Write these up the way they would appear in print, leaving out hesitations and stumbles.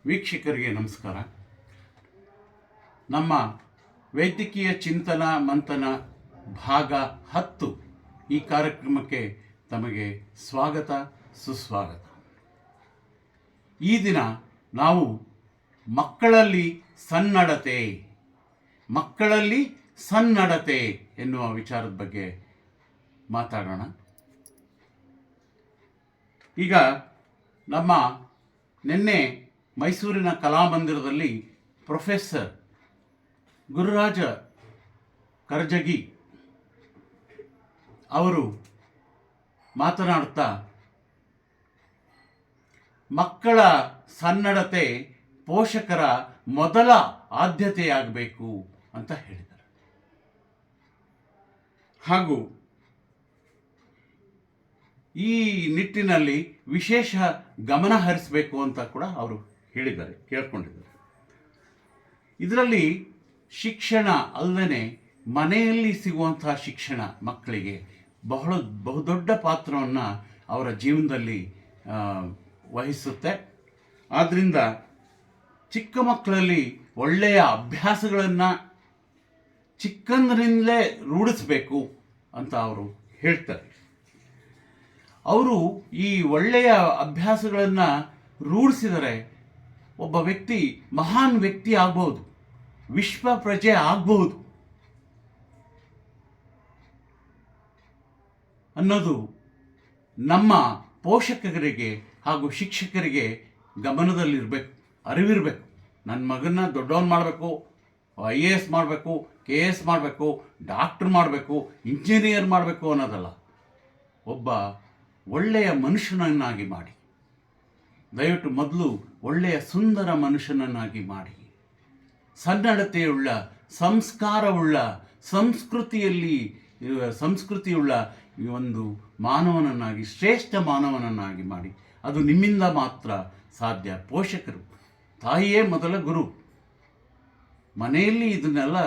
ವೀಕ್ಷಕರಿಗೆ ನಮಸ್ಕಾರ. ನಮ್ಮ ವೈದ್ಯಕೀಯ ಚಿಂತನ ಮಂಥನ ಭಾಗ 10 ಈ ಕಾರ್ಯಕ್ರಮಕ್ಕೆ ತಮಗೆ ಸ್ವಾಗತ ಸುಸ್ವಾಗತ. ಈ ದಿನ ನಾವು ಮಕ್ಕಳಲ್ಲಿ ಸನ್ನಡತೆ ಎನ್ನುವ ವಿಚಾರದ ಬಗ್ಗೆ ಮಾತಾಡೋಣ. ಈಗ ನಮ್ಮ ನಿನ್ನೆ ಮೈಸೂರಿನ ಕಲಾಮಂದಿರದಲ್ಲಿ ಪ್ರೊಫೆಸರ್ ಗುರುರಾಜ ಕರಜಗಿ ಅವರು ಮಾತನಾಡುತ್ತಾ ಮಕ್ಕಳ ಸನ್ನಡತೆ ಪೋಷಕರ ಮೊದಲ ಆದ್ಯತೆಯಾಗಬೇಕು ಅಂತ ಹೇಳಿದರು. ಹಾಗೂ ಈ ನಿಟ್ಟಿನಲ್ಲಿ ವಿಶೇಷ ಗಮನ ಹರಿಸಬೇಕು ಅಂತ ಕೂಡ ಅವರು ಕೇಳ್ಕೊಂಡಿದ್ದಾರೆ. ಇದರಲ್ಲಿ ಶಿಕ್ಷಣ ಅಲ್ಲದೆ ಮನೆಯಲ್ಲಿ ಸಿಗುವಂತಹ ಶಿಕ್ಷಣ ಮಕ್ಕಳಿಗೆ ಬಹುದೊಡ್ಡ ಪಾತ್ರವನ್ನು ಅವರ ಜೀವನದಲ್ಲಿ ವಹಿಸುತ್ತೆ. ಆದ್ದರಿಂದ ಚಿಕ್ಕ ಮಕ್ಕಳಲ್ಲಿ ಒಳ್ಳೆಯ ಅಭ್ಯಾಸಗಳನ್ನು ಚಿಕ್ಕಂದಿನಿಂದಲೇ ರೂಢಿಸಬೇಕು ಅಂತ ಅವರು ಹೇಳ್ತಾರೆ. ಅವರು ಈ ಒಳ್ಳೆಯ ಅಭ್ಯಾಸಗಳನ್ನು ರೂಢಿಸಿದರೆ ಒಬ್ಬ ವ್ಯಕ್ತಿ ಮಹಾನ್ ವ್ಯಕ್ತಿ ಆಗ್ಬಹುದು, ವಿಶ್ವ ಪ್ರಜೆ ಆಗಬಹುದು ಅನ್ನೋದು ನಮ್ಮ ಪೋಷಕರಿಗೆ ಹಾಗೂ ಶಿಕ್ಷಕರಿಗೆ ಗಮನದಲ್ಲಿರಬೇಕು, ಅರಿವಿರಬೇಕು. ನನ್ನ ಮಗನ್ನ ದೊಡ್ಡವನು ಮಾಡಬೇಕು, IAS ಮಾಡಬೇಕು, KS ಮಾಡಬೇಕು, ಡಾಕ್ಟ್ರ್ ಮಾಡಬೇಕು, ಇಂಜಿನಿಯರ್ ಮಾಡಬೇಕು ಅನ್ನೋದಲ್ಲ, ಒಬ್ಬ ಒಳ್ಳೆಯ ಮನುಷ್ಯನನ್ನಾಗಿ ಮಾಡಿ. ದಯವಿಟ್ಟು ಮೊದಲು ಒಳ್ಳೆಯ ಸುಂದರ ಮನುಷ್ಯನನ್ನಾಗಿ ಮಾಡಿ, ಸನ್ನಡತೆಯುಳ್ಳ, ಸಂಸ್ಕಾರವುಳ್ಳ, ಸಂಸ್ಕೃತಿಯುಳ್ಳ ಈ ಒಂದು ಮಾನವನನ್ನಾಗಿ, ಶ್ರೇಷ್ಠ ಮಾನವನನ್ನಾಗಿ ಮಾಡಿ. ಅದು ನಿಮ್ಮಿಂದ ಮಾತ್ರ ಸಾಧ್ಯ. ಪೋಷಕರು, ತಾಯಿಯೇ ಮೊದಲ ಗುರು. ಮನೆಯಲ್ಲಿ ಇದನ್ನೆಲ್ಲ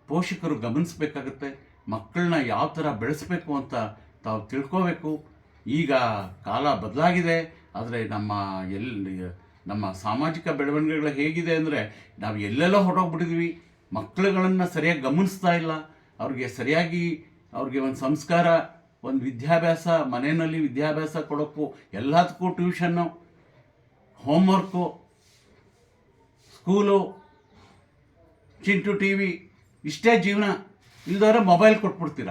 ಪೋಷಕರು ಗಮನಿಸಬೇಕಾಗತ್ತೆ. ಮಕ್ಕಳನ್ನ ಯಾವ ಥರ ಬೆಳೆಸಬೇಕು ಅಂತ ತಾವು ತಿಳ್ಕೋಬೇಕು. ಈಗ ಕಾಲ ಬದಲಾಗಿದೆ, ಆದರೆ ನಮ್ಮ ಸಾಮಾಜಿಕ ಬೆಳವಣಿಗೆಗಳು ಹೇಗಿದೆ ಅಂದರೆ ನಾವು ಎಲ್ಲೆಲ್ಲೋ ಹೊರಟೋಗ್ಬಿಟ್ಟಿದ್ವಿ. ಮಕ್ಕಳುಗಳನ್ನು ಸರಿಯಾಗಿ ಗಮನಿಸ್ತಾ ಇಲ್ಲ. ಅವ್ರಿಗೆ ಒಂದು ಸಂಸ್ಕಾರ, ಒಂದು ವಿದ್ಯಾಭ್ಯಾಸ, ಮನೆಯಲ್ಲಿ ವಿದ್ಯಾಭ್ಯಾಸ ಕೊಡೋಕ್ಕೂ ಎಲ್ಲದಕ್ಕೂ tuition, homework, school, Chintu TV ಇಷ್ಟೇ ಜೀವನ. ಇಲ್ದವರೆ ಮೊಬೈಲ್ ಕೊಟ್ಬಿಡ್ತೀರ.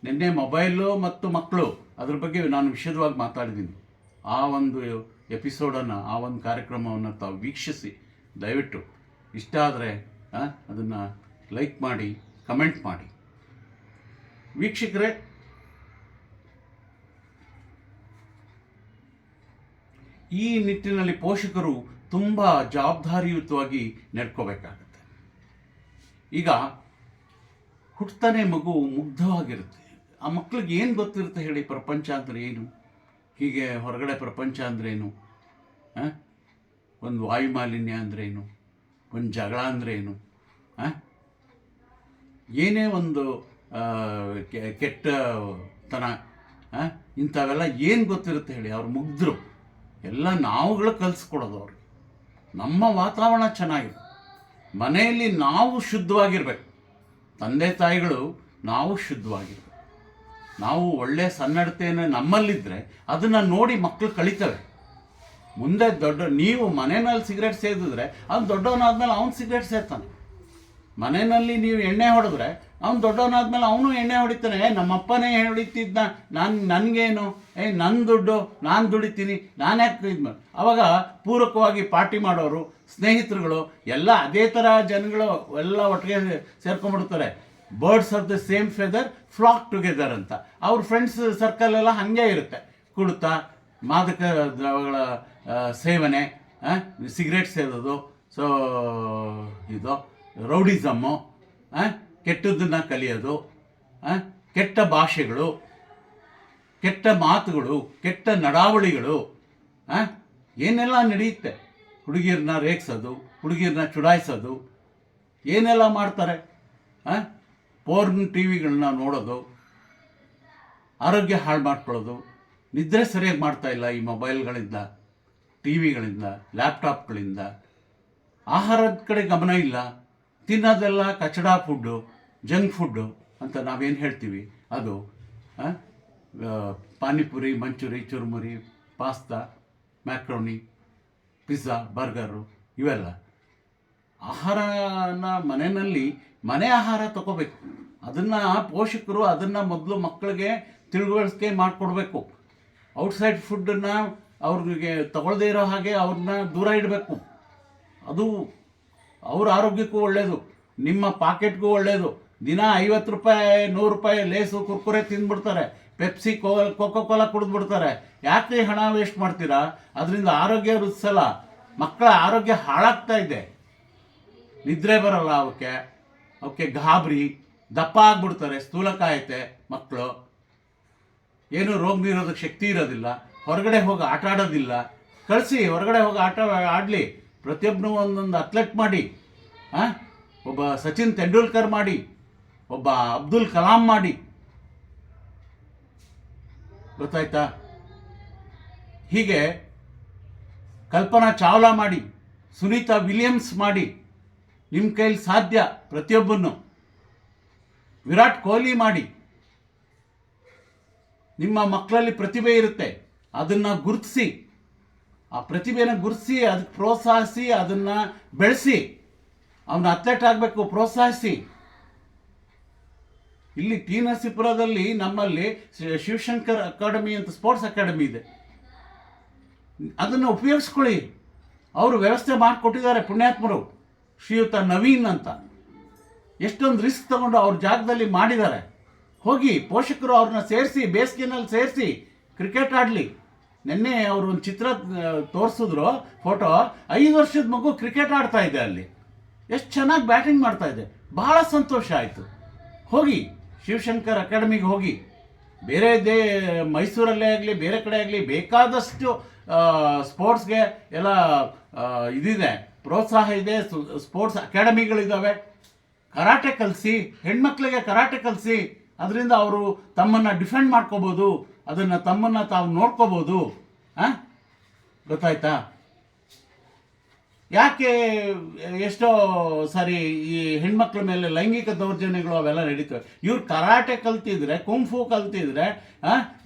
ನಿನ್ನೆ ಮೊಬೈಲು ಮತ್ತು ಮಕ್ಕಳು ಅದ್ರ ಬಗ್ಗೆ ನಾನು ವಿಶದವಾಗಿ ಮಾತಾಡಿದ್ದೀನಿ. ಆ ಒಂದು ಎಪಿಸೋಡನ್ನು, ಆ ಒಂದು ಕಾರ್ಯಕ್ರಮವನ್ನು ತಾವು ವೀಕ್ಷಿಸಿ. ದಯವಿಟ್ಟು ಇಷ್ಟ ಆದರೆ ಅದನ್ನು ಲೈಕ್ ಮಾಡಿ, ಕಮೆಂಟ್ ಮಾಡಿ. ವೀಕ್ಷಕರೇ, ಈ ನಿಟ್ಟಿನಲ್ಲಿ ಪೋಷಕರು ತುಂಬ ಜವಾಬ್ದಾರಿಯುತವಾಗಿ ನಡ್ಕೋಬೇಕಾಗತ್ತೆ. ಈಗ ಹುಟ್ಟತಾನೆ ಮಗು ಮುಗ್ಧವಾಗಿರುತ್ತೆ. ಆ ಮಕ್ಕಳಿಗೆ ಏನು ಗೊತ್ತಿರುತ್ತೆ ಹೇಳಿ? ಪ್ರಪಂಚ ಅಂದರೆ ಏನು, ಹೀಗೆ ಹೊರಗಡೆ ಪ್ರಪಂಚ ಅಂದ್ರೇನು, ಒಂದು ವಾಯುಮಾಲಿನ್ಯ ಅಂದ್ರೇನು, ಒಂದು ಜಗಳ ಅಂದ್ರೇನು, ಏನೇ ಒಂದು ಕೆಟ್ಟತನ, ಇಂಥವೆಲ್ಲ ಏನು ಗೊತ್ತಿರುತ್ತೆ ಹೇಳಿ? ಅವ್ರು ಮುಗ್ಧರು. ಎಲ್ಲ ನಾವುಗಳು ಕಲಿಸ್ಕೊಡೋದು ಅವ್ರಿಗೆ. ನಮ್ಮ ವಾತಾವರಣ ಚೆನ್ನಾಗಿದೆ, ಮನೆಯಲ್ಲಿ ನಾವು ಶುದ್ಧವಾಗಿರ್ಬೇಕು. ತಂದೆ ತಾಯಿಗಳು ನಾವು ಶುದ್ಧವಾಗಿರ್ಬೇಕು. ನಾವು ಒಳ್ಳೆಯ ಸನ್ನಡತೆಯನ್ನು ನಮ್ಮಲ್ಲಿದ್ದರೆ ಅದನ್ನು ನೋಡಿ ಮಕ್ಕಳು ಕಲಿತವೆ. ಮುಂದೆ ನೀವು ಮನೆಯಲ್ಲಿ ಸಿಗರೇಟ್ ಸೇದಿದ್ರೆ ಅವ್ನು ದೊಡ್ಡವನಾದ್ಮೇಲೆ ಅವ್ನು ಸಿಗರೇಟ್ ಸೇರ್ತಾನೆ. ಮನೆಯಲ್ಲಿ ನೀವು ಎಣ್ಣೆ ಹೊಡೆದ್ರೆ ಅವ್ನು ದೊಡ್ಡವನಾದ್ಮೇಲೆ ಅವನು ಎಣ್ಣೆ ಹೊಡಿತಾನೆ. ನಮ್ಮಪ್ಪನೇ ಹೊಡಿತಿದ್ದ, ನನಗೇನು, ನನ್ನ ದುಡ್ಡು ನಾನು ದುಡಿತೀನಿ, ನಾನು ಯಾಕೆ ಇದು ಅವಾಗ ಪೂರಕವಾಗಿ ಪಾರ್ಟಿ ಮಾಡೋರು, ಸ್ನೇಹಿತರುಗಳು ಎಲ್ಲ ಅದೇ ಥರ ಜನಗಳು ಎಲ್ಲ ಒಟ್ಟಿಗೆ ಸೇರ್ಕೊಂಡ್ಬಿಡ್ತಾರೆ. Birds of the same feather flock together ಅಂತ. ಅವ್ರ ಫ್ರೆಂಡ್ಸ್ ಸರ್ಕಲ್ ಎಲ್ಲ ಹಾಗೆ ಇರುತ್ತೆ. ಕುಡಿತ, ಮಾದಕ ದ್ರವಗಳ ಸೇವನೆ, ಸಿಗರೇಟ್ ಸೇದೋದು, ಇದು ರೌಡಿಸಮ್ಮು, ಕೆಟ್ಟದ್ದನ್ನು ಕಲಿಯೋದು, ಕೆಟ್ಟ ಭಾಷೆಗಳು, ಕೆಟ್ಟ ಮಾತುಗಳು, ಕೆಟ್ಟ ನಡಾವಳಿಗಳು ಏನೆಲ್ಲ ನಡೆಯುತ್ತೆ. ಹುಡುಗಿಯರನ್ನ ರೇಗಿಸೋದು, ಹುಡುಗಿಯರನ್ನ ಚುಡಾಯಿಸೋದು, ಏನೆಲ್ಲ ಮಾಡ್ತಾರೆ. ಪೋರ್ನ್ TVಗಳನ್ನ ನೋಡೋದು, ಆರೋಗ್ಯ ಹಾಳು ಮಾಡ್ಕೊಳ್ಳೋದು, ನಿದ್ರೆ ಸರಿಯಾಗಿ ಮಾಡ್ತಾಯಿಲ್ಲ ಈ ಮೊಬೈಲ್ಗಳಿಂದ. ಟಿ ವಿಗಳಿಂದ, ಲ್ಯಾಪ್ಟಾಪ್ಗಳಿಂದ ಆಹಾರದ ಕಡೆ ಗಮನ ಇಲ್ಲ. ತಿನ್ನೋದೆಲ್ಲ ಕಚಡಾ ಫುಡ್ಡು, ಜಂಕ್ ಫುಡ್ಡು ಅಂತ ನಾವೇನು ಹೇಳ್ತೀವಿ ಅದು. ಪಾನಿಪುರಿ, ಮಂಚೂರಿ, ಚುರುಮುರಿ, ಪಾಸ್ತಾ, ಮ್ಯಾಕ್ರೋನಿ, ಪಿಜ್ಜಾ, ಬರ್ಗರು ಇವೆಲ್ಲ ಆಹಾರನ ಮನೆ ಆಹಾರ ತಗೋಬೇಕು. ಅದನ್ನು ಪೋಷಕರು ಅದನ್ನು ಮೊದಲು ಮಕ್ಕಳಿಗೆ ತಿಳುವಳಿಕೆ ಮಾಡಿಕೊಡ್ಬೇಕು. ಔಟ್ಸೈಡ್ ಫುಡ್ಡನ್ನು ಅವ್ರಿಗೆ ತಗೊಳ್ಳದೇ ಇರೋ ಹಾಗೆ ಅವ್ರನ್ನ ದೂರ ಇಡಬೇಕು. ಅದು ಅವ್ರ ಆರೋಗ್ಯಕ್ಕೂ ಒಳ್ಳೆಯದು, ನಿಮ್ಮ ಪಾಕೆಟ್ಗೂ ಒಳ್ಳೆಯದು. ದಿನ 50 ರೂಪಾಯಿ 100 ರೂಪಾಯಿ ಲೇಸು ಕುರ್ಕುರೆ ತಿಂದ್ಬಿಡ್ತಾರೆ, ಪೆಪ್ಸಿ, ಕೋಕೋ ಕೋಲಾ ಕುಡಿದ್ಬಿಡ್ತಾರೆ. ಯಾಕೆ ಹಣ ವೇಸ್ಟ್ ಮಾಡ್ತೀರಾ? ಅದರಿಂದ ಆರೋಗ್ಯ ವೃದ್ಧಿಸಲ್ಲ, ಮಕ್ಕಳ ಆರೋಗ್ಯ ಹಾಳಾಗ್ತಾ ಇದೆ. ನಿದ್ರೆ ಬರಲ್ಲ ಅವಕ್ಕೆ ಗಾಬರಿ, ದಪ್ಪ ಆಗ್ಬಿಡ್ತಾರೆ, ಸ್ಥೂಲಕಾಯತೆ ಮಕ್ಕಳು. ಏನು ರೋಗ ನಿರೋಧಕ ಶಕ್ತಿ ಇರೋದಿಲ್ಲ, ಹೊರಗಡೆ ಹೋಗಿ ಆಟ ಆಡೋದಿಲ್ಲ. ಕಳಿಸಿ, ಹೊರಗಡೆ ಹೋಗಿ ಆಡಲಿ. ಪ್ರತಿಯೊಬ್ಬನೂ ಒಂದೊಂದು ಅಥ್ಲೆಟ್ ಮಾಡಿ, ಒಬ್ಬ ಸಚಿನ್ ತೆಂಡೂಲ್ಕರ್ ಮಾಡಿ, ಒಬ್ಬ ಅಬ್ದುಲ್ ಕಲಾಂ ಮಾಡಿ. ಗೊತ್ತಾಯ್ತಾ? ಹೀಗೆ ಕಲ್ಪನಾ ಚಾವ್ಲಾ ಮಾಡಿ, ಸುನೀತಾ ವಿಲಿಯಮ್ಸ್ ಮಾಡಿ. ನಿಮ್ಮ ಕೈಲಿ ಸಾಧ್ಯ ಪ್ರತಿಯೊಬ್ಬನ್ನು. ವಿರಾಟ್ ಕೊಹ್ಲಿ ಮಾಡಿ. ನಿಮ್ಮ ಮಕ್ಕಳಲ್ಲಿ ಪ್ರತಿಭೆ ಇರುತ್ತೆ, ಅದನ್ನು ಗುರುತಿಸಿ, ಆ ಪ್ರತಿಭೆನ ಗುರುತಿಸಿ, ಅದಕ್ಕೆ ಪ್ರೋತ್ಸಾಹಿಸಿ, ಅದನ್ನು ಬೆಳೆಸಿ. ಅವನು ಅಥ್ಲೆಟ್ ಆಗಬೇಕು, ಪ್ರೋತ್ಸಾಹಿಸಿ. ಇಲ್ಲಿ ಟಿ ನರಸೀಪುರದಲ್ಲಿ ನಮ್ಮಲ್ಲಿ ಶಿವಶಂಕರ್ ಅಕಾಡೆಮಿ ಅಂತ ಸ್ಪೋರ್ಟ್ಸ್ ಅಕಾಡೆಮಿ ಇದೆ. ಅದನ್ನು ಉಪಯೋಗಿಸ್ಕೊಳ್ಳಿ. ಅವರು ವ್ಯವಸ್ಥೆ ಮಾಡಿಕೊಟ್ಟಿದ್ದಾರೆ, ಪುಣ್ಯಾತ್ಮರು. ಶ್ರೀಯುತ ನವೀನ್ ಅಂತ ಎಷ್ಟೊಂದು ರಿಸ್ಕ್ ತಗೊಂಡು ಅವ್ರ ಜಾಗದಲ್ಲಿ ಮಾಡಿದ್ದಾರೆ. ಹೋಗಿ ಪೋಷಕರು ಅವ್ರನ್ನ ಸೇರಿಸಿ, ಬೇಸಿಗೆನಲ್ಲಿ ಸೇರಿಸಿ ಕ್ರಿಕೆಟ್ ಆಡಲಿ. ನಿನ್ನೆ ಅವರು ಒಂದು ಚಿತ್ರ ತೋರಿಸಿದ್ರು, ಫೋಟೋ. 5 ವರ್ಷದ ಮಗು ಕ್ರಿಕೆಟ್ ಆಡ್ತಾ ಇದೆ ಅಲ್ಲಿ. ಎಷ್ಟು ಚೆನ್ನಾಗಿ ಬ್ಯಾಟಿಂಗ್ ಮಾಡ್ತಾ ಇದೆ. ಬಹಳ ಸಂತೋಷ ಆಯಿತು. ಹೋಗಿ ಶಿವಶಂಕರ್ ಅಕಾಡೆಮಿಗೆ ಹೋಗಿ. ಬೇರೆ ಮೈಸೂರಲ್ಲೇ ಆಗಲಿ, ಬೇರೆ ಕಡೆ ಆಗಲಿ, ಬೇಕಾದಷ್ಟು ಸ್ಪೋರ್ಟ್ಸ್ಗೆ ಎಲ್ಲ ಇದಿದೆ, ಪ್ರೋತ್ಸಾಹ ಇದೆ. ಸ್ಪೋರ್ಟ್ಸ್ ಅಕಾಡೆಮಿಗಳಿದ್ದಾವೆ. ಕರಾಟೆ ಕಲಿಸಿ, ಹೆಣ್ಮಕ್ಳಿಗೆ ಕರಾಟೆ ಕಲಿಸಿ. ಅದರಿಂದ ಅವರು ತಮ್ಮನ್ನು ಡಿಫೆಂಡ್ ಮಾಡ್ಕೋಬೋದು, ಅದನ್ನು ತಮ್ಮನ್ನು ತಾವು ನೋಡ್ಕೋಬೋದು. ಗೊತ್ತಾಯ್ತಾ? ಯಾಕೆ ಎಷ್ಟೋ ಸಾರಿ ಈ ಹೆಣ್ಮಕ್ಳ ಮೇಲೆ ಲೈಂಗಿಕ ದೌರ್ಜನ್ಯಗಳು ಅವೆಲ್ಲ ನಡೀತವೆ. ಇವ್ರು ಕರಾಟೆ ಕಲ್ತಿದ್ರೆ, ಕುಂಫು ಕಲ್ತಿದ್ರೆ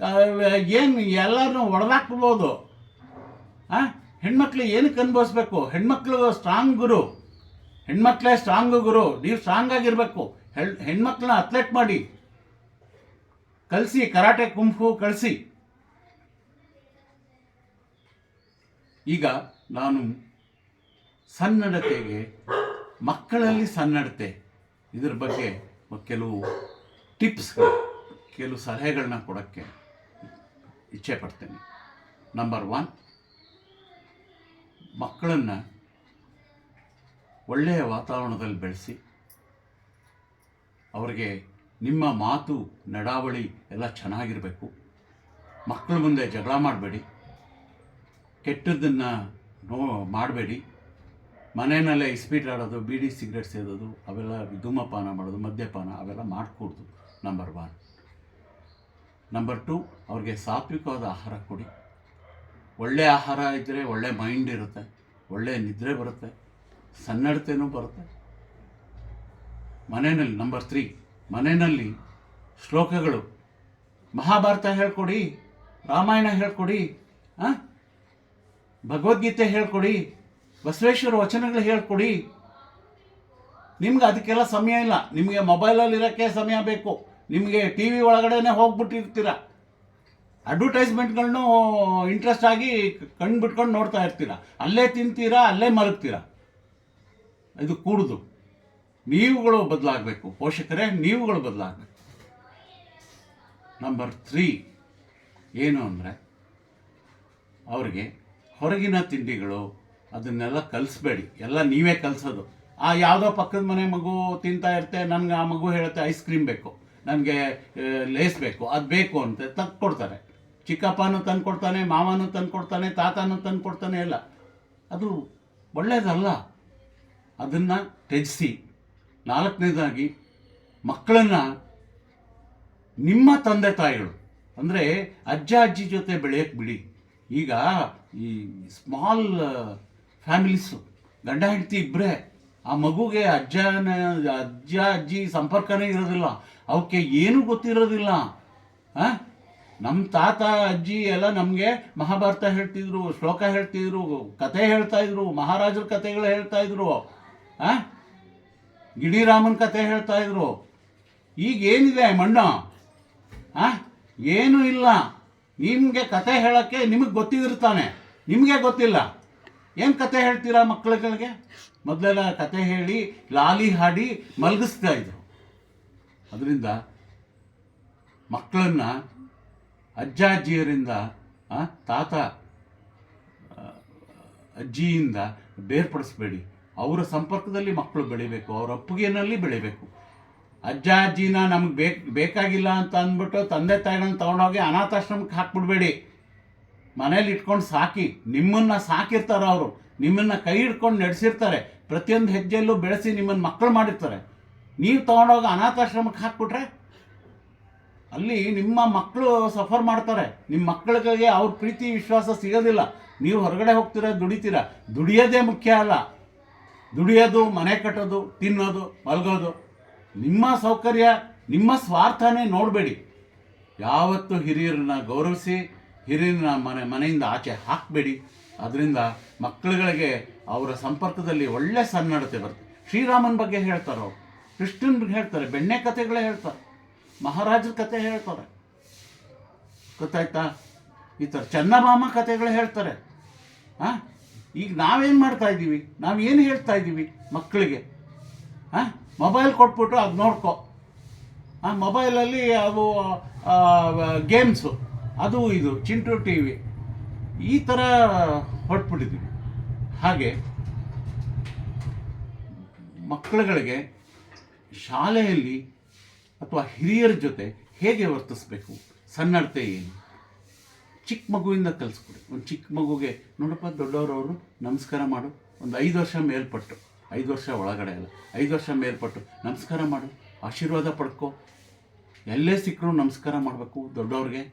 ಏನು ಎಲ್ಲರನ್ನೂ ಹೊಡೆದಾಕ್ಬಿಡ್ಬೋದು. ಹೆಣ್ಮಕ್ಳು ಏನಕ್ಕೆ ಅನುಭವಿಸ್ಬೇಕು? ಹೆಣ್ಮಕ್ಳು ಸ್ಟ್ರಾಂಗ್ ಗುರು, ಹೆಣ್ಮಕ್ಳೇ ಸ್ಟ್ರಾಂಗ್ ಗುರು. ನೀವು ಸ್ಟ್ರಾಂಗ್ ಆಗಿರಬೇಕು. ಹೆಣ್ಮಕ್ಳನ್ನ ಅಥ್ಲೆಟ್ ಮಾಡಿ, ಕಲಿಸಿ, ಕರಾಟೆ ಕುಂಫು ಕಳಿಸಿ. ಈಗ ನಾನು ಸನ್ನಡತೆಗೆ, ಮಕ್ಕಳಲ್ಲಿ ಸನ್ನಡತೆ, ಇದ್ರ ಬಗ್ಗೆ ಕೆಲವು ಟಿಪ್ಸ್ಗಳು, ಕೆಲವು ಸಲಹೆಗಳನ್ನ ಕೊಡೋಕ್ಕೆ ಇಚ್ಛೆ ಪಡ್ತೇನೆ. ನಂಬರ್ 1, ಮಕ್ಕಳನ್ನು ಒಳ್ಳೆಯ ವಾತಾವರಣದಲ್ಲಿ ಬೆಳೆಸಿ. ಅವರಿಗೆ ನಿಮ್ಮ ಮಾತು, ನಡಾವಳಿ ಎಲ್ಲ ಚೆನ್ನಾಗಿರಬೇಕು. ಮಕ್ಕಳ ಮುಂದೆ ಜಗಳ ಮಾಡಬೇಡಿ, ಕೆಟ್ಟದ್ದನ್ನು ಮಾಡಬೇಡಿ. ಮನೆಯಲ್ಲೇ ಇಸ್ಪೀಟ್ ಆಡೋದು, ಬೀಡಿ ಸಿಗರೇಟ್ ಸೇದೋದು, ಅವೆಲ್ಲ ಧೂಮಪಾನ ಮಾಡೋದು, ಮದ್ಯಪಾನ ಅವೆಲ್ಲ ಮಾಡಕೂಡ್ದು. ನಂಬರ್ 1. ನಂಬರ್ 2, ಅವ್ರಿಗೆ ಸಾತ್ವಿಕವಾದ ಆಹಾರ ಕೊಡಿ. ಒಳ್ಳೆಯ ಆಹಾರ ಇದ್ದರೆ ಒಳ್ಳೆ ಮೈಂಡ್ ಇರುತ್ತೆ, ಒಳ್ಳೆಯ ನಿದ್ರೆ ಬರುತ್ತೆ, ಸನ್ನಡತೆಯೂ ಬರುತ್ತೆ ಮನೆಯಲ್ಲಿ. ನಂಬರ್ 3, ಮನೆಯಲ್ಲಿ ಶ್ಲೋಕಗಳು, ಮಹಾಭಾರತ ಹೇಳ್ಕೊಡಿ, ರಾಮಾಯಣ ಹೇಳ್ಕೊಡಿ, ಭಗವದ್ಗೀತೆ ಹೇಳ್ಕೊಡಿ, ಬಸವೇಶ್ವರ ವಚನಗಳು ಹೇಳ್ಕೊಡಿ. ನಿಮ್ಗೆ ಅದಕ್ಕೆಲ್ಲ ಸಮಯ ಇಲ್ಲ. ನಿಮಗೆ ಮೊಬೈಲಲ್ಲಿ ಇರೋಕ್ಕೆ ಸಮಯ ಬೇಕು. ನಿಮಗೆ ಟಿ ವಿ ಒಳಗಡೆ ಹೋಗ್ಬಿಟ್ಟಿರ್ತೀರ. ಅಡ್ವರ್ಟೈಸ್ಮೆಂಟ್ಗಳನ್ನೂ ಇಂಟ್ರೆಸ್ಟ್ ಆಗಿ ಕಣ್ಣು ಬಿಟ್ಕೊಂಡು ನೋಡ್ತಾ ಇರ್ತೀರ. ಅಲ್ಲೇ ತಿಂತೀರಾ, ಅಲ್ಲೇ ಮಲಗ್ತೀರಾ. ಇದು ಕೂಡುದು. ನೀವುಗಳು ಬದಲಾಗಬೇಕು. ಪೋಷಕರೇ, ನೀವುಗಳು ಬದಲಾಗಬೇಕು. ನಂಬರ್ 3 ಏನು ಅಂದರೆ, ಅವ್ರಿಗೆ ಹೊರಗಿನ ತಿಂಡಿಗಳು ಅದನ್ನೆಲ್ಲ ಕಲಿಸ್ಬೇಡಿ. ಎಲ್ಲ ನೀವೇ ಕಲಿಸೋದು. ಯಾವುದೋ ಪಕ್ಕದ ಮನೆ ಮಗು ತಿಂತಾ ಇರುತ್ತೆ, ನನಗೆ ಆ ಮಗು ಹೇಳುತ್ತೆ ಐಸ್ ಕ್ರೀಮ್ ಬೇಕು, ನನಗೆ ಲೇಸ್ ಬೇಕು, ಅದು ಬೇಕು ಅಂತ ತಂದುಕೊಡ್ತಾರೆ. ಚಿಕ್ಕಪ್ಪನೂ ತಂದು ಕೊಡ್ತಾನೆ, ಮಾವನೂ ತಂದು ಕೊಡ್ತಾನೆ, ತಾತನೂ ತಂದು ಕೊಡ್ತಾನೆ. ಎಲ್ಲ ಅದು ಒಳ್ಳೆಯದಲ್ಲ. ಅದನ್ನು ತ್ಯಜಿಸಿ. 4ನೇದಾಗಿ, ಮಕ್ಕಳನ್ನು ನಿಮ್ಮ ತಂದೆ ತಾಯಿಗಳು ಅಂದರೆ ಅಜ್ಜ ಅಜ್ಜಿ ಜೊತೆ ಬೆಳೆಯೋಕ್ಕೆ ಬಿಡಿ. ಈಗ ಈ ಸ್ಮಾಲ್ ಫ್ಯಾಮಿಲೀಸು, ಗಂಡ ಹೆಂಡತಿ ಇಬ್ಬರೇ, ಆ ಮಗುಗೆ ಅಜ್ಜ ಅಜ್ಜಿ ಸಂಪರ್ಕನೇ ಇರೋದಿಲ್ಲ, ಅವಕ್ಕೆ ಏನೂ ಗೊತ್ತಿರೋದಿಲ್ಲ. ನಮ್ಮ ತಾತ ಅಜ್ಜಿ ಎಲ್ಲ ನಮಗೆ ಮಹಾಭಾರತ ಹೇಳ್ತಿದ್ರು, ಶ್ಲೋಕ ಹೇಳ್ತಿದ್ರು, ಕತೆ ಹೇಳ್ತಾಯಿದ್ರು, ಮಹಾರಾಜರ ಕತೆಗಳು ಹೇಳ್ತಾಯಿದ್ರು, ಗಿಡಿರಾಮನ ಕತೆ ಹೇಳ್ತಾಯಿದ್ರು. ಈಗ ಏನಿದೆ ಮಣ್ಣು? ಏನೂ ಇಲ್ಲ. ನಿಮಗೆ ಕತೆ ಹೇಳೋಕ್ಕೆ ನಿಮಗೆ ಗೊತ್ತಿರ್ತಾನೆ, ನಿಮಗೆ ಗೊತ್ತಿಲ್ಲ. ಏನು ಕತೆ ಹೇಳ್ತೀರಾ ಮಕ್ಕಳುಗಳಿಗೆ? ಮೊದಲೆಲ್ಲ ಕತೆ ಹೇಳಿ ಲಾಲಿ ಹಾಡಿ ಮಲಗಿಸ್ತಾ ಇದ್ರು. ಅದರಿಂದ ಮಕ್ಕಳನ್ನು ಅಜ್ಜ ಅಜ್ಜಿಯರಿಂದ, ತಾತ ಅಜ್ಜಿಯಿಂದ ಬೇರ್ಪಡಿಸ್ಬೇಡಿ. ಅವರ ಸಂಪರ್ಕದಲ್ಲಿ ಮಕ್ಕಳು ಬೆಳಿಬೇಕು, ಅವರ ಒಪ್ಪಿಗೆಯಲ್ಲಿ ಬೆಳಿಬೇಕು. ಅಜ್ಜ ಅಜ್ಜಿನ ನಮಗೆ ಬೇಕಾಗಿಲ್ಲ ಅಂತ ಅಂದ್ಬಿಟ್ಟು ತಂದೆ ತಾಯಿಗಳನ್ನ ತೊಗೊಂಡೋಗಿ ಅನಾಥಾಶ್ರಮಕ್ಕೆ ಹಾಕ್ಬಿಡ್ಬೇಡಿ. ಮನೇಲಿ ಇಟ್ಕೊಂಡು ಸಾಕಿ, ನಿಮ್ಮನ್ನು ಸಾಕಿರ್ತಾರೆ, ಅವರು ನಿಮ್ಮನ್ನು ಕೈ ಹಿಡ್ಕೊಂಡು ನಡೆಸಿರ್ತಾರೆ, ಪ್ರತಿಯೊಂದು ಹೆಜ್ಜೆಯಲ್ಲೂ ಬೆಳೆಸಿ ನಿಮ್ಮನ್ನು ಮಕ್ಕಳು ಮಾಡಿರ್ತಾರೆ. ನೀವು ತೊಗೊಂಡೋಗಿ ಅನಾಥಾಶ್ರಮಕ್ಕೆ ಹಾಕ್ಬಿಟ್ರೆ ಅಲ್ಲಿ ನಿಮ್ಮ ಮಕ್ಕಳು ಸಫರ್ ಮಾಡ್ತಾರೆ. ನಿಮ್ಮ ಮಕ್ಕಳಿಗೆ ಅವ್ರ ಪ್ರೀತಿ ವಿಶ್ವಾಸ ಸಿಗೋದಿಲ್ಲ. ನೀವು ಹೊರಗಡೆ ಹೋಗ್ತೀರಾ, ದುಡಿತೀರಾ. ದುಡಿಯೋದೇ ಮುಖ್ಯ ಅಲ್ಲ. ದುಡಿಯೋದು, ಮನೆ ಕಟ್ಟೋದು, ತಿನ್ನೋದು, ಮಲಗೋದು, ನಿಮ್ಮ ಸೌಕರ್ಯ, ನಿಮ್ಮ ಸ್ವಾರ್ಥನೇ ನೋಡಬೇಡಿ. ಯಾವತ್ತೂ ಹಿರಿಯರನ್ನ ಗೌರವಿಸಿ, ಹಿರಿಯರನ್ನ ಮನೆಯಿಂದ ಆಚೆ ಹಾಕಬೇಡಿ. ಅದರಿಂದ ಮಕ್ಕಳುಗಳಿಗೆ ಅವರ ಸಂಪರ್ಕದಲ್ಲಿ ಒಳ್ಳೆ ಸನ್ನಡತೆ ಬರುತ್ತೆ. ಶ್ರೀರಾಮನ ಬಗ್ಗೆ ಹೇಳ್ತಾರೆ, ಅವರು ಕೃಷ್ಣನ ಹೇಳ್ತಾರೆ, ಬೆಣ್ಣೆ ಕಥೆಗಳೇ ಹೇಳ್ತಾರೆ, ಮಹಾರಾಜರ ಕತೆ ಹೇಳ್ತಾರೆ, ಗೊತ್ತಾಯ್ತಾ? ಈ ಥರ ಚನ್ನಮಾಮ ಕಥೆಗಳು ಹೇಳ್ತಾರೆ. ಈಗ ನಾವೇನು ಮಾಡ್ತಾ ಇದ್ದೀವಿ? ನಾವು ಏನು ಹೇಳ್ತಾ ಇದ್ದೀವಿ ಮಕ್ಕಳಿಗೆ? ಮೊಬೈಲ್ ಕೊಟ್ಬಿಟ್ಟು ಅದು ನೋಡ್ಕೊ, ಮೊಬೈಲಲ್ಲಿ ಅವು ಗೇಮ್ಸು, ಅದು ಇದು ಚಿಂಟು ಟಿ ವಿ, ಈ ಥರ ಹೊರಟ್ಬಿಟ್ಟಿದ್ದೀವಿ. ಹಾಗೆ ಮಕ್ಕಳುಗಳಿಗೆ ಶಾಲೆಯಲ್ಲಿ ಅಥವಾ ಹಿರಿಯರ ಜೊತೆ ಹೇಗೆ ವರ್ತಿಸ್ಬೇಕು, ಸನ್ನಡತೆ ಏನು, ಚಿಕ್ಕ ಮಗುವಿಂದ ಕಲಿಸ್ಕೊಡಿ. ಒಂದು ಚಿಕ್ಕ ಮಗುಗೆ ನೋಡಪ್ಪ, ದೊಡ್ಡವರವರು ನಮಸ್ಕಾರ ಮಾಡು, ಒಂದು 5 ವರ್ಷ ಮೇಲ್ಪಟ್ಟು, 5 ವರ್ಷ ಒಳಗಡೆ ಅಲ್ಲ, 5 ವರ್ಷ ಮೇಲ್ಪಟ್ಟು ನಮಸ್ಕಾರ ಮಾಡು, ಆಶೀರ್ವಾದ ಪಡ್ಕೊ. ಎಲ್ಲೇ ಸಿಕ್ಕರೂ ನಮಸ್ಕಾರ ಮಾಡಬೇಕು ದೊಡ್ಡವ್ರಿಗೆ.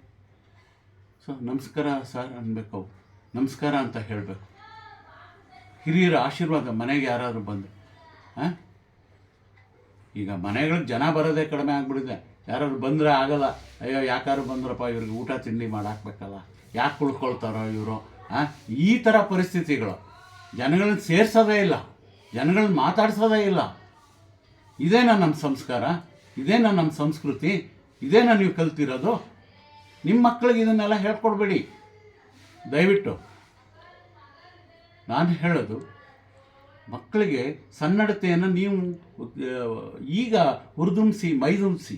ಸೊ ನಮಸ್ಕಾರ ಸರ್ ಅನ್ಬೇಕು, ನಮಸ್ಕಾರ ಅಂತ ಹೇಳಬೇಕು. ಹಿರಿಯರ ಆಶೀರ್ವಾದ ಮನೆಗೆ ಯಾರಾದರೂ ಬಂದು, ಈಗ ಮನೆಗಳಿಗೆ ಜನ ಬರೋದೇ ಕಡಿಮೆ ಆಗಿಬಿಟ್ಟಿದೆ. ಯಾರಾದ್ರು ಬಂದರೆ ಆಗಲ್ಲ, ಅಯ್ಯೋ ಯಾಕಾದ್ರು ಬಂದ್ರಪ್ಪ, ಇವ್ರಿಗೆ ಊಟ ತಿಂಡಿ ಮಾಡಾಕ್ಬೇಕಲ್ಲ, ಯಾಕೆ ಉಳ್ಕೊಳ್ತಾರೋ ಇವರು, ಈ ಥರ ಪರಿಸ್ಥಿತಿಗಳು. ಜನಗಳನ್ನ ಸೇರಿಸೋದೇ ಇಲ್ಲ, ಜನಗಳನ್ನ ಮಾತಾಡ್ಸೋದೇ ಇಲ್ಲ. ಇದೇನಾ ನಮ್ಮ ಸಂಸ್ಕಾರ? ಇದೇನಾ ನಮ್ಮ ಸಂಸ್ಕೃತಿ? ಇದೇನಾ ನೀವು ಕಲ್ತಿರೋದು? ನಿಮ್ಮ ಮಕ್ಕಳಿಗೆ ಇದನ್ನೆಲ್ಲ ಹೇಳ್ಕೊಡ್ಬೇಡಿ ದಯವಿಟ್ಟು. ನಾನು ಹೇಳೋದು, ಮಕ್ಕಳಿಗೆ ಸನ್ನಡತೆಯನ್ನು ನೀವು ಈಗ ಹುರಿದುಂಬಿಸಿ, ಮೈದುಂಬಿಸಿ.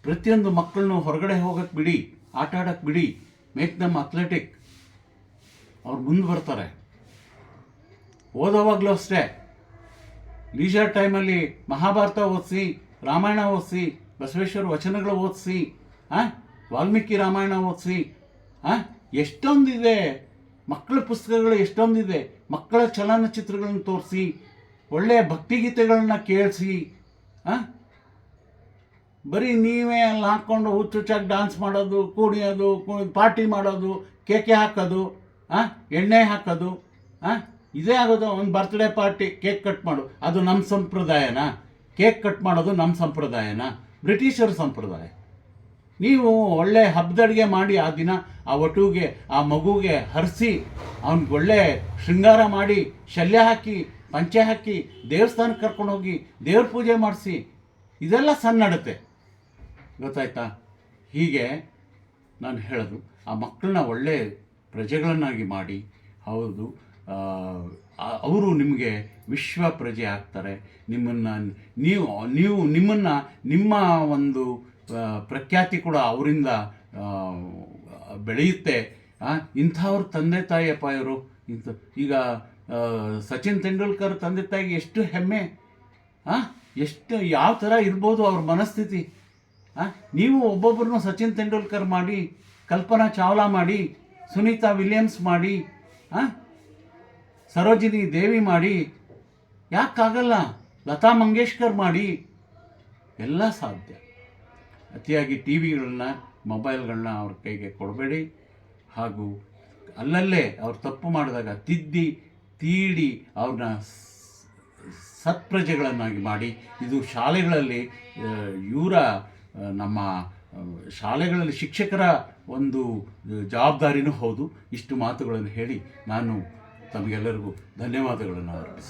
ಪ್ರತಿಯೊಂದು ಮಕ್ಕಳನ್ನು ಹೊರಗಡೆ ಹೋಗೋಕ್ಕೆ ಬಿಡಿ, ಆಟ ಆಡೋಕ್ಕೆ ಬಿಡಿ. Make them athletic. ಅವ್ರು ಮುಂದೆ ಬರ್ತಾರೆ. ಓದೋವಾಗಲೂ ಅಷ್ಟೇ, ಲೀಜರ್ ಟೈಮಲ್ಲಿ ಮಹಾಭಾರತ ಓದಿಸಿ, ರಾಮಾಯಣ ಓದಿಸಿ, ಬಸವೇಶ್ವರ ವಚನಗಳು ಓದಿಸಿ, ವಾಲ್ಮೀಕಿ ರಾಮಾಯಣ ಓದಿಸಿ. ಎಷ್ಟೊಂದಿದೆ ಮಕ್ಕಳ ಪುಸ್ತಕಗಳು, ಎಷ್ಟೊಂದಿದೆ. ಮಕ್ಕಳ ಚಲನಚಿತ್ರಗಳನ್ನು ತೋರಿಸಿ, ಒಳ್ಳೆಯ ಭಕ್ತಿಗೀತೆಗಳನ್ನ ಕೇಳಿಸಿ. ಬರೀ ನೀವೇ ಅಲ್ಲಿ ಹಾಕ್ಕೊಂಡು ಹುಚ್ಚುಚ್ಚಾಗಿ ಡ್ಯಾನ್ಸ್ ಮಾಡೋದು, ಕುಣಿಯೋದು, ಪಾರ್ಟಿ ಮಾಡೋದು, ಕೇಕೆ ಹಾಕೋದು, ಎಣ್ಣೆ ಹಾಕೋದು, ಇದೇ ಆಗೋದು. ಒಂದು ಬರ್ತ್ಡೇ ಪಾರ್ಟಿ, ಕೇಕ್ ಕಟ್ ಮಾಡು, ಅದು ನಮ್ಮ ಸಂಪ್ರದಾಯನ? ಕೇಕ್ ಕಟ್ ಮಾಡೋದು ನಮ್ಮ ಸಂಪ್ರದಾಯನ? ಬ್ರಿಟಿಷರ ಸಂಪ್ರದಾಯ. ನೀವು ಒಳ್ಳೆ ಹಬ್ಬದಡುಗೆ ಮಾಡಿ ಆ ದಿನ ಆ ವಟುಗೆ, ಆ ಮಗುಗೆ ಹರಿಸಿ, ಅವ್ನಿಗೆ ಒಳ್ಳೆ ಶೃಂಗಾರ ಮಾಡಿ, ಶಲ್ಯ ಹಾಕಿ, ಪಂಚೆ ಹಾಕಿ, ದೇವಸ್ಥಾನಕ್ಕೆ ಕರ್ಕೊಂಡು ಹೋಗಿ ದೇವ್ರ ಪೂಜೆ ಮಾಡಿಸಿ. ಇದೆಲ್ಲ ಸನ್ನಡತೆ, ಗೊತ್ತಾಯ್ತಾ? ಹೀಗೆ ನಾನು ಹೇಳೋದು, ಆ ಮಕ್ಕಳನ್ನ ಒಳ್ಳೆ ಪ್ರಜೆಗಳನ್ನಾಗಿ ಮಾಡಿ. ಹೌದು, ಅವರು ನಿಮಗೆ ವಿಶ್ವ ಪ್ರಜೆ ಆಗ್ತಾರೆ. ನಿಮ್ಮನ್ನು ನಿಮ್ಮ ಒಂದು ಪ್ರಖ್ಯಾತಿ ಕೂಡ ಅವರಿಂದ ಬೆಳೆಯುತ್ತೆ. ಇಂಥವ್ರ ತಂದೆ ತಾಯಿಯಪ್ಪ ಇವರು. ಈಗ ಸಚಿನ್ ತೆಂಡೂಲ್ಕರ್ ತಂದೆ ತಾಯಿಗೆ ಎಷ್ಟು ಹೆಮ್ಮೆ, ಎಷ್ಟು ಯಾವ ಥರ ಇರ್ಬೋದು ಅವ್ರ ಮನಸ್ಥಿತಿ. ನೀವು ಒಬ್ಬೊಬ್ಬರನ್ನು ಸಚಿನ್ ತೆಂಡೂಲ್ಕರ್ ಮಾಡಿ, ಕಲ್ಪನಾ ಚಾವ್ಲಾ ಮಾಡಿ, ಸುನೀತಾ ವಿಲಿಯಮ್ಸ್ ಮಾಡಿ, ಸರೋಜಿನಿ ದೇವಿ ಮಾಡಿ, ಯಾಕಾಗಲ್ಲ? ಲತಾ ಮಂಗೇಶ್ಕರ್ ಮಾಡಿ. ಎಲ್ಲ ಸಾಧ್ಯ. ಅತಿಯಾಗಿ ಟಿ ವಿಗಳನ್ನ, ಮೊಬೈಲ್ಗಳನ್ನ ಅವ್ರ ಕೈಗೆ ಕೊಡಬೇಡಿ. ಹಾಗೂ ಅಲ್ಲಲ್ಲೇ ಅವ್ರು ತಪ್ಪು ಮಾಡಿದಾಗ ತಿದ್ದಿ ತೀಡಿ ಅವ್ರನ್ನ ಸತ್ಪ್ರಜೆಗಳನ್ನಾಗಿ ಮಾಡಿ, ಇದು ಶಾಲೆಗಳಲ್ಲಿ ಇವರ ನಮ್ಮ ಶಾಲೆಗಳಲ್ಲಿ ಶಿಕ್ಷಕರ ಒಂದು ಜವಾಬ್ದಾರಿನೂ ಹೌದು. ಇಷ್ಟು ಮಾತುಗಳನ್ನು ಹೇಳಿ ನಾನು ತಮಗೆಲ್ಲರಿಗೂ ಧನ್ಯವಾದಗಳನ್ನು ಅರ್ಪಿಸ್ತೇನೆ.